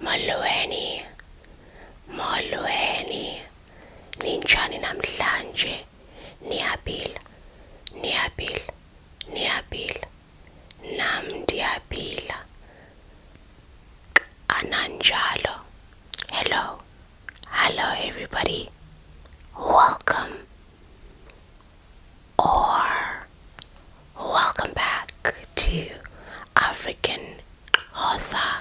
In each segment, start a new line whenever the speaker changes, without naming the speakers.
Molweni, molweni, ninjani namhlanje, niyaphila, niyaphila, niyaphila, nam ndiyaphila, ananjalo. Hello everybody, welcome back to African Hosa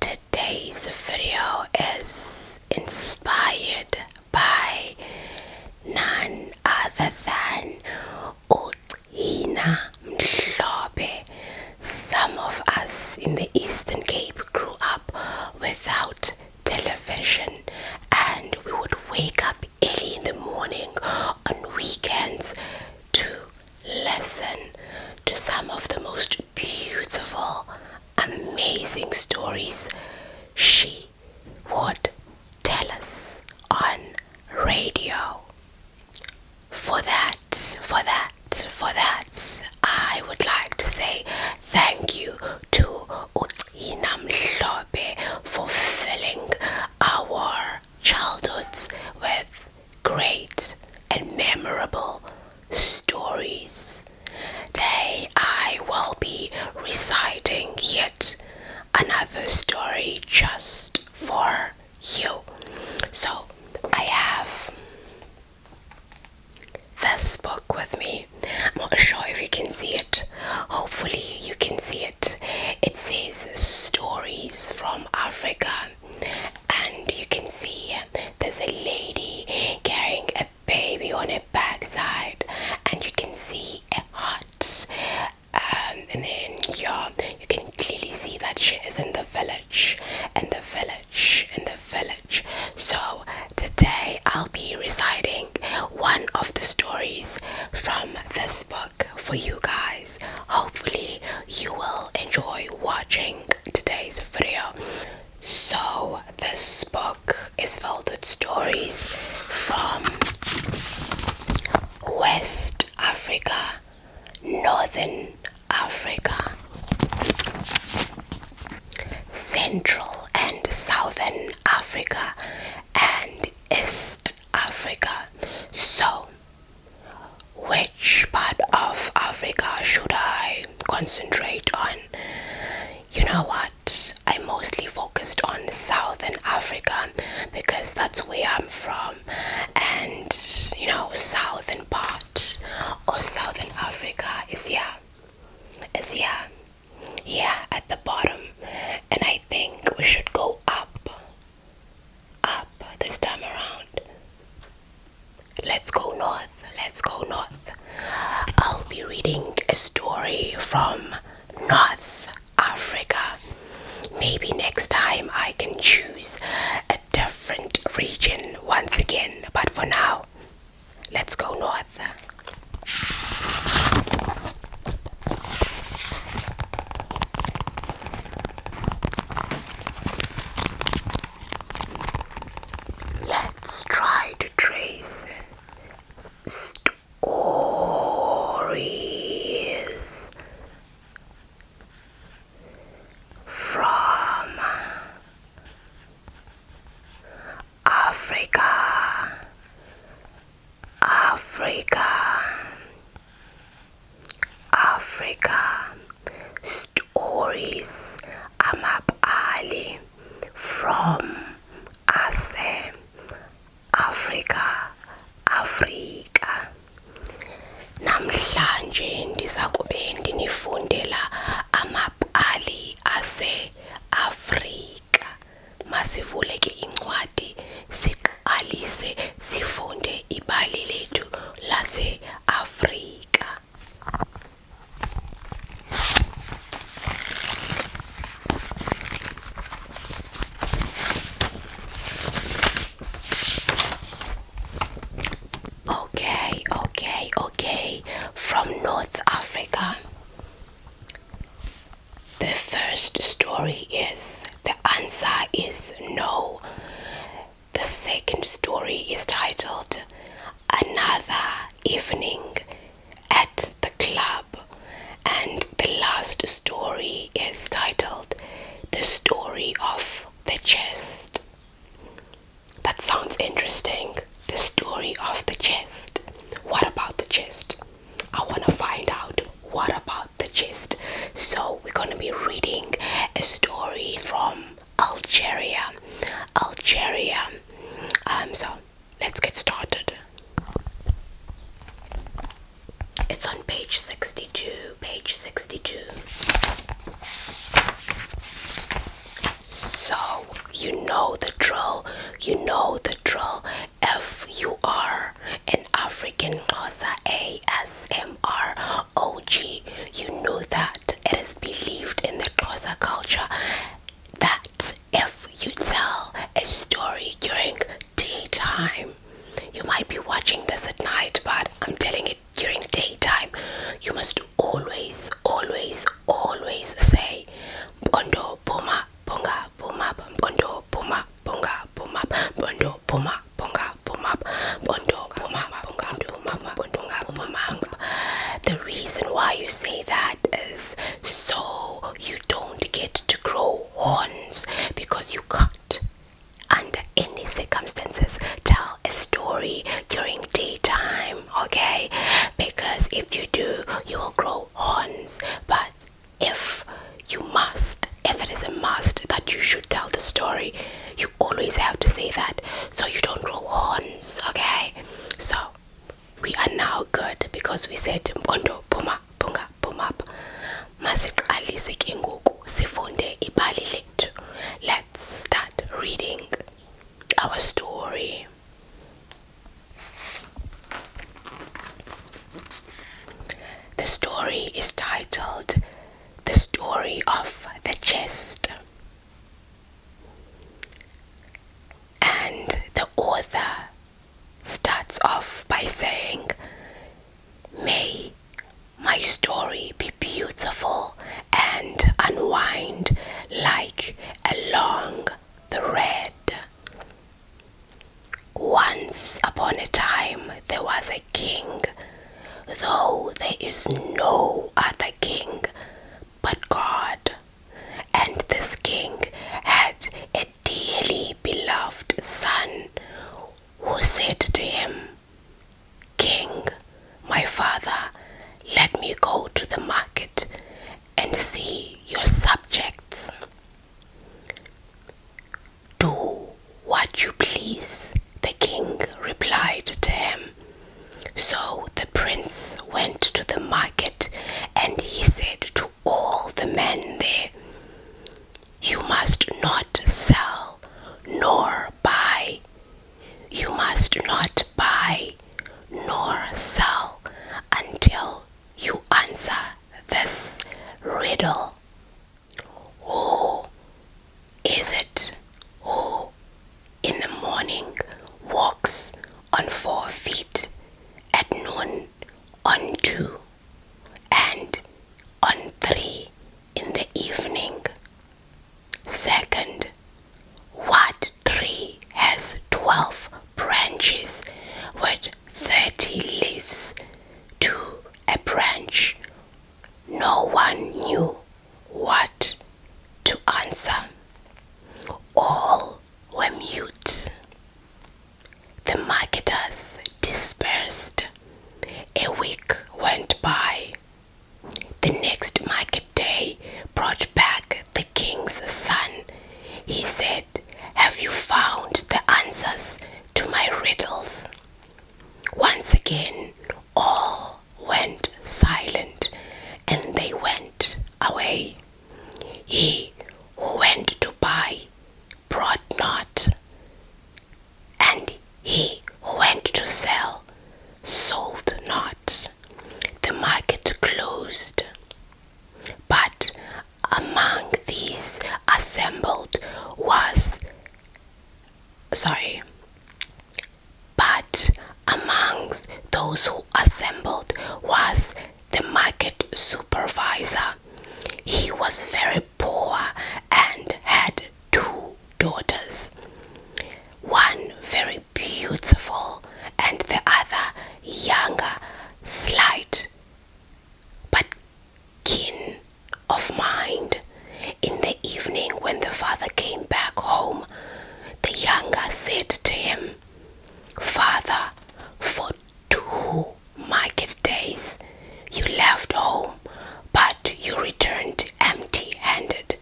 Today's video is inspired by none other than Ugcina Mhlobe. Some of us in the Eastern Cape grew up without television, and we would wake up early in the morning on weekends to listen to some of the most beautiful, amazing stories she would tell us on radio. For that, I would like to say thank you to Ugcina Mhlobe for filling our childhoods with great and memorable stories. Today I will be reciting yet another story just for you. So I have this book with me. I'm not sure if you can see it. Hopefully you can see it. It says Stories from Africa, and you can see there's a lady carrying a baby on her backside, and you can see a hut, and then you can clearly see that she is in the village. So today I'll be reciting one of the stories from this book for you guys. Hopefully you will enjoy watching today's video. So this book is filled with stories from West Africa, Northern Africa, Central and Southern Africa, and East Africa. So, which part of Africa should I concentrate on? You know what? I mostly focused on Southern Africa because that's where I'm from, and southern part or Southern Africa is here at the bottom, and I think we should go up this time around. Let's go north. I'll be reading a story from North Africa. Maybe next time I can choose a different region once again, but for now, let's go north. Let's try to trace stories from Africa. Stories amabali from Africa. Namhlanje ndiza kube ndinifundela amabali ase-Afrika. Masivule ke incwadi siqalise sifunde ibali lethu lase-Afrika. Okay, from North Africa. The first story the answer is no. The second story is titled So let's get started. It's on page 62. Page 62. So you know the drill. You know the drill. If you are an African Xhosa ASMR OG, you know that it is believed in the Xhosa culture that if you tell a story during daytime, you might be watching this at night, but I'm telling it during daytime, you must always, always, always say Bondo Puma Bunga Puma Bondo Puma Bunga Puma Bondo Puma Bunga Puma Bondo Puma Bunga Puma Bondunga Puma. The reason why you say that is so you don't get to grow horns, because you can't under any circumstances tell a story during daytime, okay? Because if you do, you will grow horns. But if it is a must that you should tell the story, you always have to say that so you don't grow horns, okay? So we are now good because we said Mpondo Puma Punga Pumap. Masiqalise ke ngoku sifunde ibali lethu. Let's start reading our story. The story is titled The Story of the Chest. And the author starts off by saying, "May my story be beautiful and unwind like along the red. Once upon a time there was a king, though there is no other king but God. And this king had a dearly beloved son who said to him, 'King, my father, let me go to the market and see your subjects.' 'Do what you please,' the king replied to him. So the prince went to the market, and he said to all the men there, 'You must not sell nor buy. You must not buy nor sell until you answer this riddle. Who is it who in the morning walks on 4 feet, at noon on 2, and on 3 in the evening? Second, what tree has 12 branches with 30 leaves to a branch?' No one knew what to answer. All were mute. The marketers dispersed. A week went by. The next market day brought back the king's son. He said, 'Have you found the answers to my riddles?' Once again, all went silent, and they went away. He who went to buy brought not, and he who went to sell sold not. The market closed. But among these assembled was but amongst those who assembled was the market supervisor. He was very poor and had 2 daughters, one very beautiful and the other younger, slight, but keen of mind. In the evening, when the father came back home, the younger said to him, 'Father, for 2 market days you left home, but you returned empty-handed.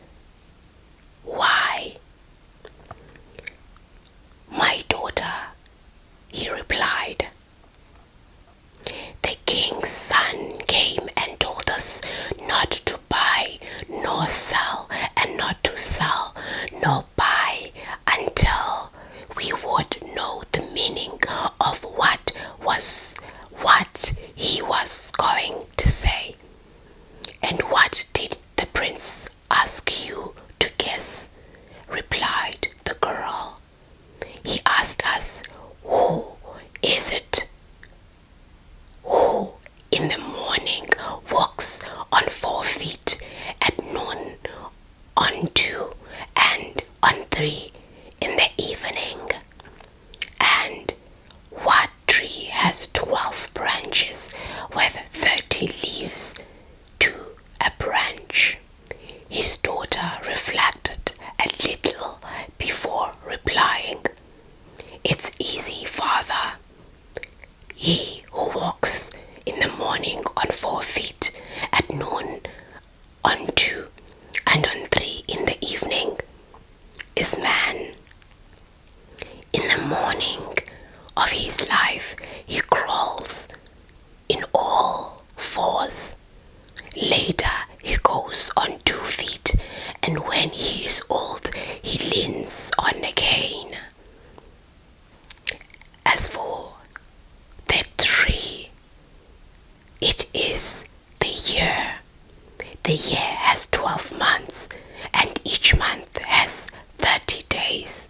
meaning of what he was going to say. And what did the prince ask you to guess? Replied the girl. He asked us, who is it who in the morning walks on 4 feet, at noon on 2, and on 3 in the evening? And what tree has 12 branches with 30 leaves to a branch? His daughter reflected a little before replying, It's easy, father. He who walks in the morning on 4 feet, at noon on 2, and on 3 in the evening is man. In the morning of his life he crawls in all 4s. Later he goes on 2 feet, and when he is old he leans on a cane. As for the tree, it is the year. The year has 12 months, and each month has 30 days.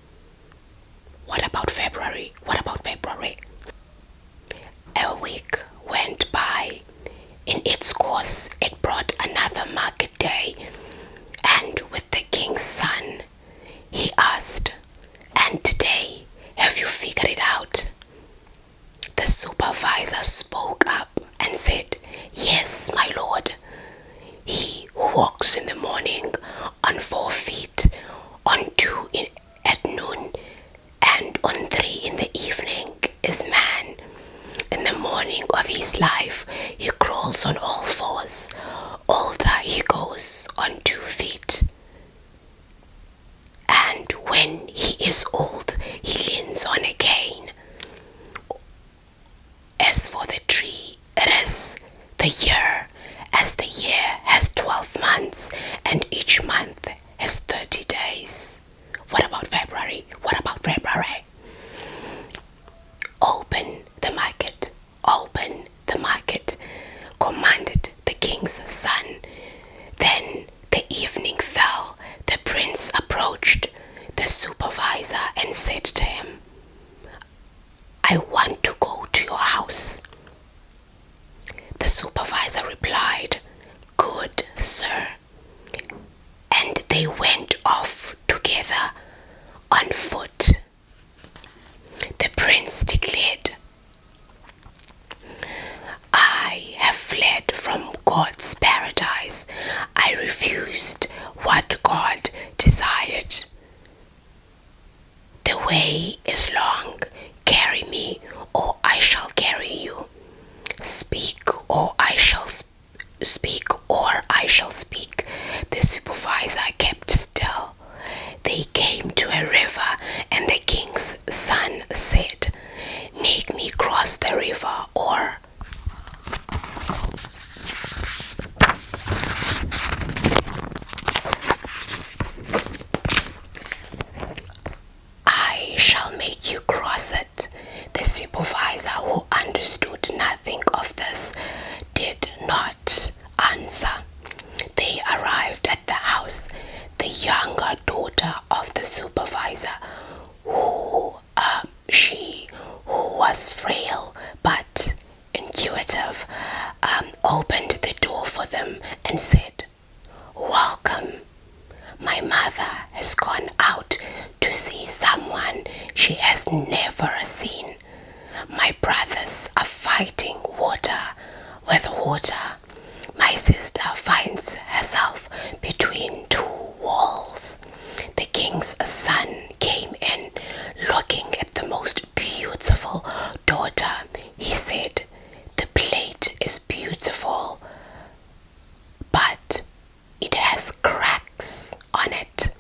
What about February? What about February? A week went by. In its course, it brought another market day, and with the king's son, he asked, And today, have you figured it out? The supervisor spoke up and said, Yes, my lord. He who walks in the morning on 4 feet, on 2 at noon, and on 3 in the evening is man. In the morning of his life he crawls on all 4s. Older he goes on 2 feet. And when he is old he leans on a cane. As for the tree, it is the year, as the year has 12 months, and each month has 30 days. What about February? What about February? Open the market, open the market, commanded the king's son. Then the evening fell. The prince approached the supervisor and said to him, I want to go to your house. The supervisor replied, Good, sir. And they went off together on foot. The prince declared, I have fled from God's paradise. I refused what God desired. The way is long. Carry me, or I shall carry you. Speak, or I shall speak, or I shall speak. The supervisor kept still. They came to a river, and the king's son said, Make me cross the river, or I shall make you cross it. The supervisor, who understood nothing of this, did not answer. They arrived at the house. The younger daughter of the supervisor, who was frail but intuitive, opened the door for them and said, Welcome. My mother has gone out to see someone she has never seen. My brothers are fighting water with water. My sister finds herself between 2 walls. The king's son came in, looking at the most beautiful daughter. He said, The plate is beautiful, but it has cracks on it.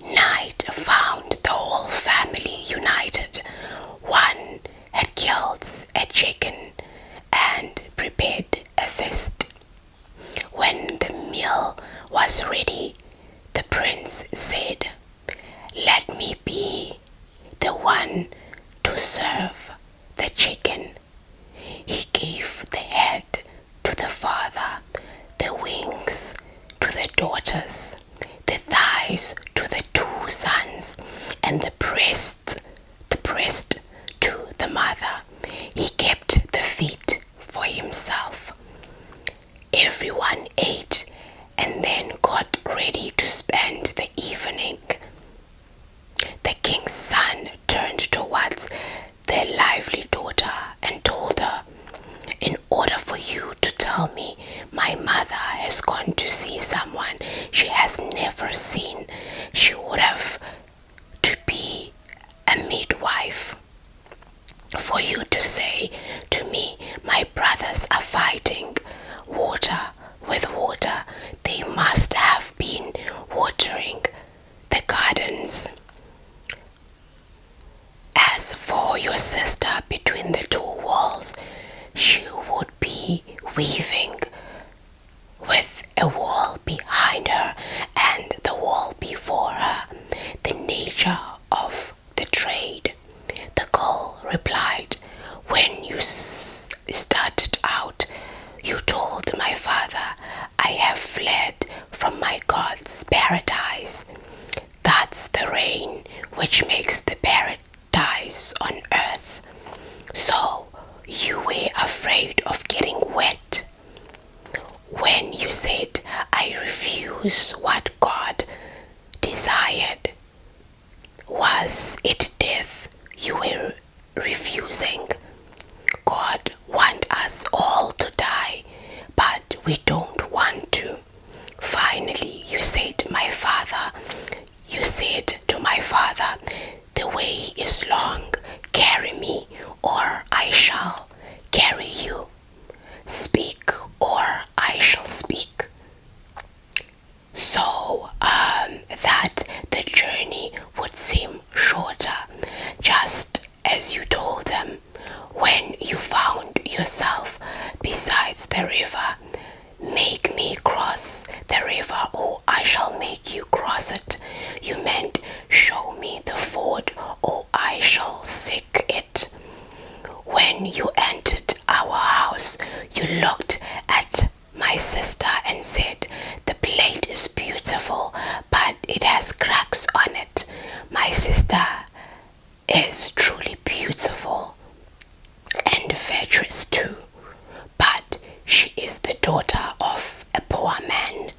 Night found the whole family united. One had killed a chicken and prepared a feast. When the meal was ready, the prince said, Let me be the one to serve the chicken. He gave the head to the father, the wings to the daughters, the thighs to the two sons, and the breast to the mother. He kept the feet for himself. Everyone ate and then got ready to spend the evening. The king's son turned towards their lively daughter and told her, "In order for you to tell me my mother has gone to see someone she has never seen, she would have to be a midwife. For you to say to me, my brothers are fighting water with water, they must have been watering the gardens. As for your sister between the two walls, she would be weaving with a wall behind her and the wall before her, the nature of the trade." The girl replied, "When you started out, you told my father, I have fled from my God's paradise. That's the rain which makes the paradise on earth. So you were afraid of getting wet. When you said, I refuse what God desired, was it death you were refusing? God wants us all to die, but we don't want to. Finally, you said to my father, the way is long, carry me, or I shall carry you. Speak, or I shall speak." So that the journey would seem shorter, just as you told him, when you found yourself beside the river, "Make me cross the river, or I shall make you cross it." You meant, "Show me the ford, or I shall seek it." When you entered our house, you looked at my sister and said, "The plate is beautiful, but it has cracks on it." My sister is truly beautiful and virtuous too, but she is the daughter of a poor man.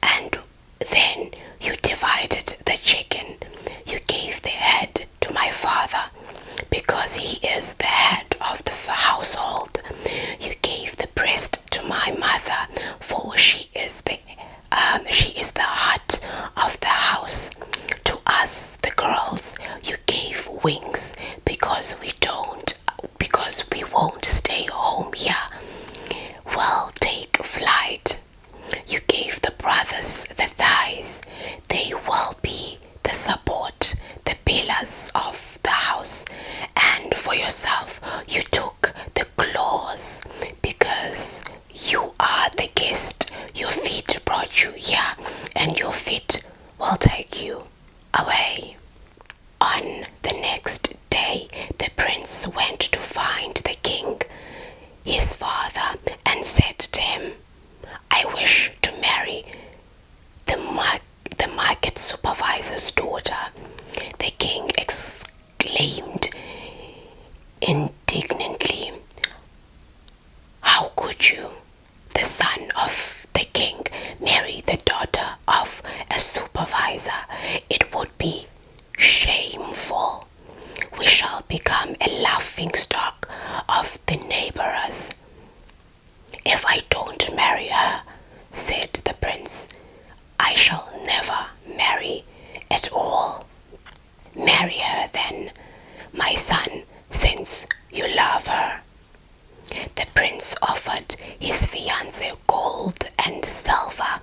And then you divided the chicken. You gave the head to my father because he is the head of the household. You gave the breast to my mother, for she is the heart of the house. To us, the girls, you gave wings because we won't stay home here. Well, take flight. You gave the brothers the thighs. They will be the support, the pillars of the house. And for yourself, you took the claws because you are the guest. Your feet brought you here, and your feet will take you away. On the next day, the prince went to find the king, his father, and said to him, "I wish to marry the market supervisor's daughter." The king exclaimed indignantly, "How could you, the son of the king, marry the daughter of a supervisor? It would be shameful. We shall become a laughingstock of the neighbors." "If I don't marry her," said the prince, "I shall never marry at all." "Marry her then, my son, since you love her." The prince offered his fiancée gold and silver,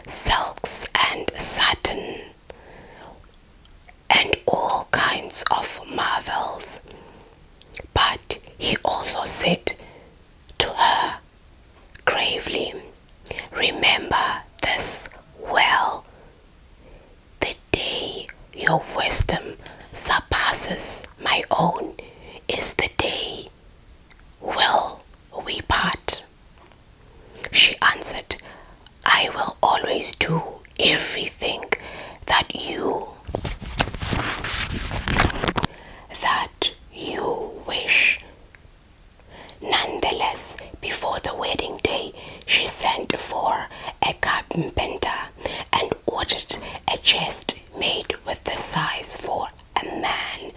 silks and satin, and all kinds of marvels. But he also said to her gravely, "Remember this well. The day your wisdom surpasses my my own is the day will we part. She answered, I will always do everything that you wish. Nonetheless, before the wedding day, she sent for a carpenter and ordered a chest made with the size for a man,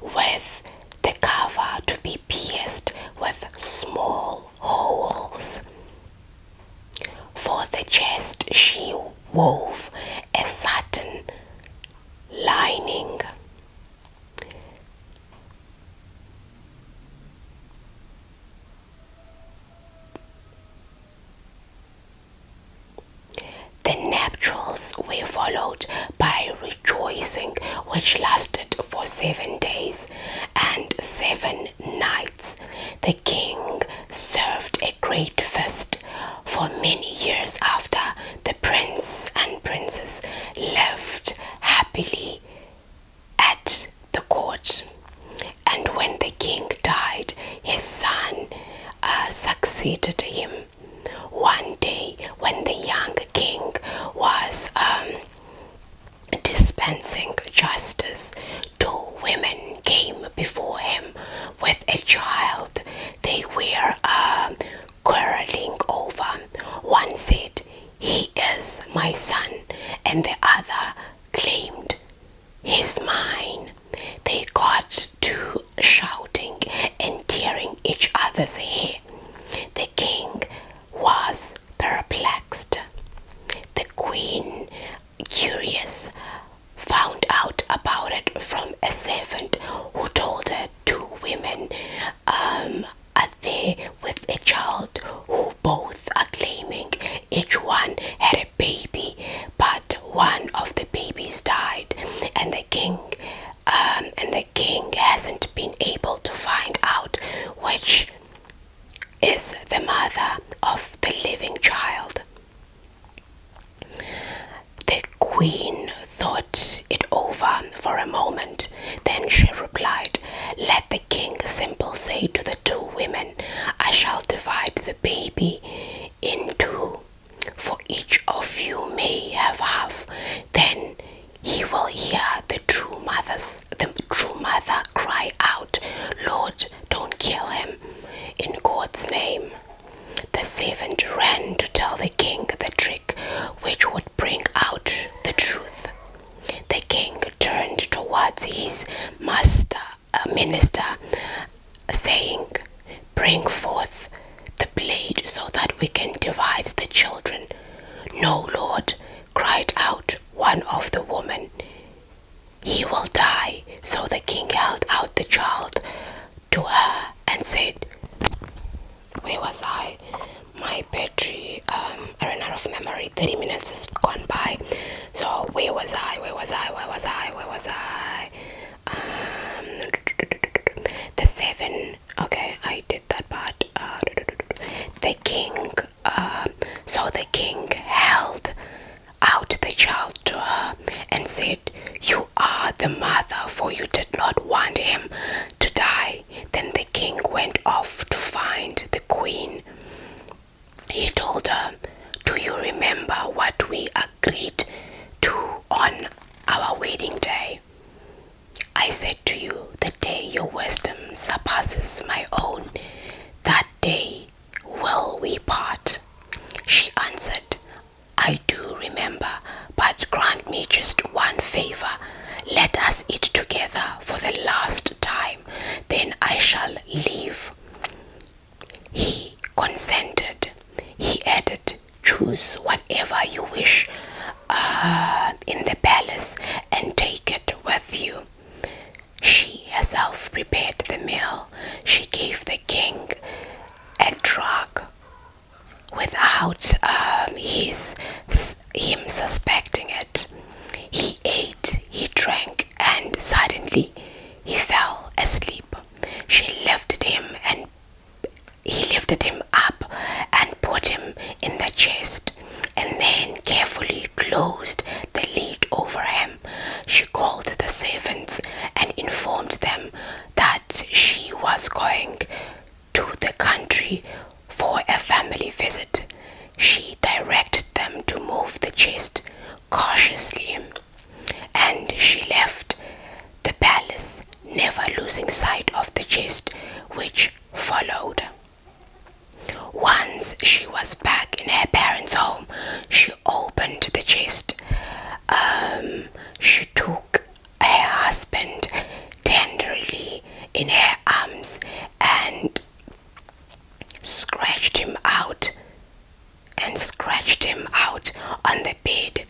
with the cover to be pierced with small holes. For the chest she wove a satin lining. The nuptials were followed by rejoicing, which lasted for 7 days and 7 nights. The king served a great feast. For many years after, the prince and princess lived happily at the court. And when the king died, his son succeeded him. One day, when the young king was dispensing justice, 2 women came before him with a child they were quarreling over. One said, he is my son, and the other claimed, he's mine. They got to shouting and tearing each other's hair. The king was perplexed. The queen, curious, found out about it from a servant who told her 2 women are there with a child who both are claiming each one had a baby, but one of the babies died, and the king hasn't been able to find out which is the mother of the living child. The queen thought it over for a moment. Then she replied, let the king simply say to the 2 women, I shall divide the baby in 2, for each of you may have half. Then he will hear the true mother cry out, Lord, don't kill him, in God's name. The servant ran to tell the king the trick which would bring out the truth. The king turned towards his minister, saying, bring forth the blade so that we can divide the children. No, Lord, cried out one of the women. He will die. So the king held out the child to her and said, where was I? My battery, I ran out of memory. 30 minutes has gone by. So where was I? The 7. Okay, I did that part. The king. So the king held out the child to her and said, you are the mother, for you did not want him to die. Then the king went off to find the queen. He told her, do you remember what we agreed to on our wedding day? I said to you, the day your wisdom surpasses my own, that day will we part. She answered, I do remember, but grant me just one favor. Let us eat together for the last time, then I shall leave. He consented. He added, choose whatever you wish in the palace and take it with you. She herself prepared the meal. She gave the king a servants and informed them that she was going to the country for a family visit. She directed them to move the chest cautiously, and she left the palace, never losing sight of the chest, which followed. Once she was back in her parents' home, she opened the chest. She took her husband tenderly in her arms and scratched him out on the bed.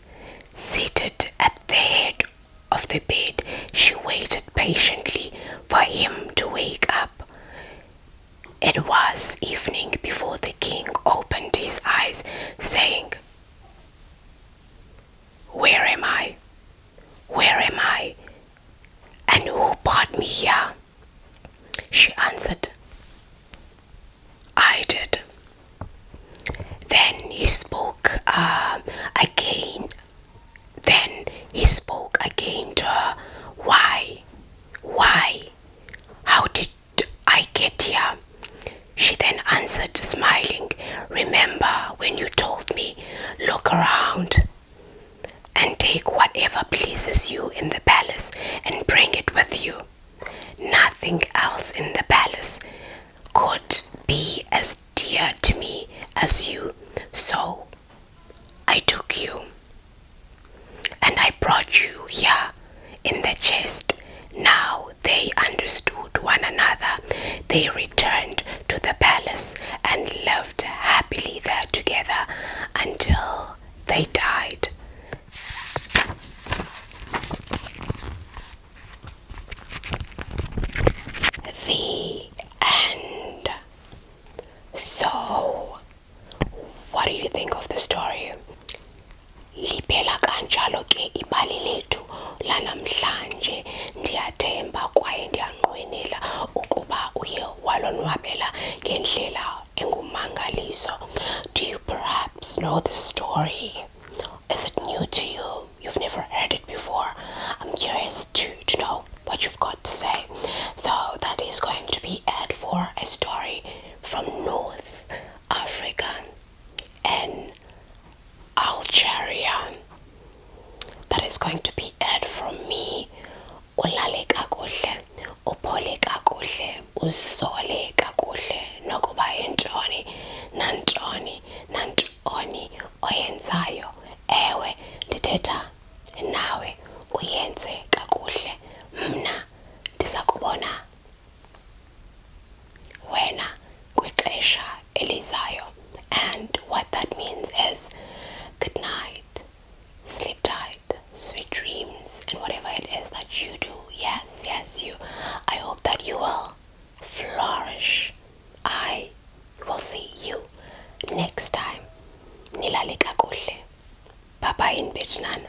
Seated at the head of the bed, she waited patiently for him to wake up. It was evening before the king opened his eyes, saying, "Where am I? Where am I? And who brought me here?" She answered, "I did." Then he spoke again. To her. Why? How did I get here? She then answered, smiling, "Remember when you told me, look around and take whatever pleases you in the palace and bring it with you. Nothing else in the palace could be as dear to me as you. So I took you and I brought you here in the chest." Now they understood one another. They returned to the palace and lived happily there together until they died. The end. So, what do you think of the story? Liphela kanjalo ke ibali lethu lanamhlanje. Ndiyathemba kwaye ndiyanqwenela ukuba uye walonwabela ngendlela engumangaliso. Do you perhaps know the story? Is it new to you? You've never heard it before? I'm curious to know what you've got to say. So that is going to be it for a story from North Africa and Algeria. That is going to be it from me. Ulale kakuhle, uphole kakuhle, uzole kakuhle, nokuba yintoni nantoni oyenzayo. Ewe ndithetha nawe uyenze kakuhle. Mna ndiza kubona wena kwixesha elizayo. And what that means is good night, sleep tight, sweet dreams, and whatever it is that you do. Yes, you. I hope that you will flourish. I will see you next time. Nilale kakuhle. Bye bye in Vietnam.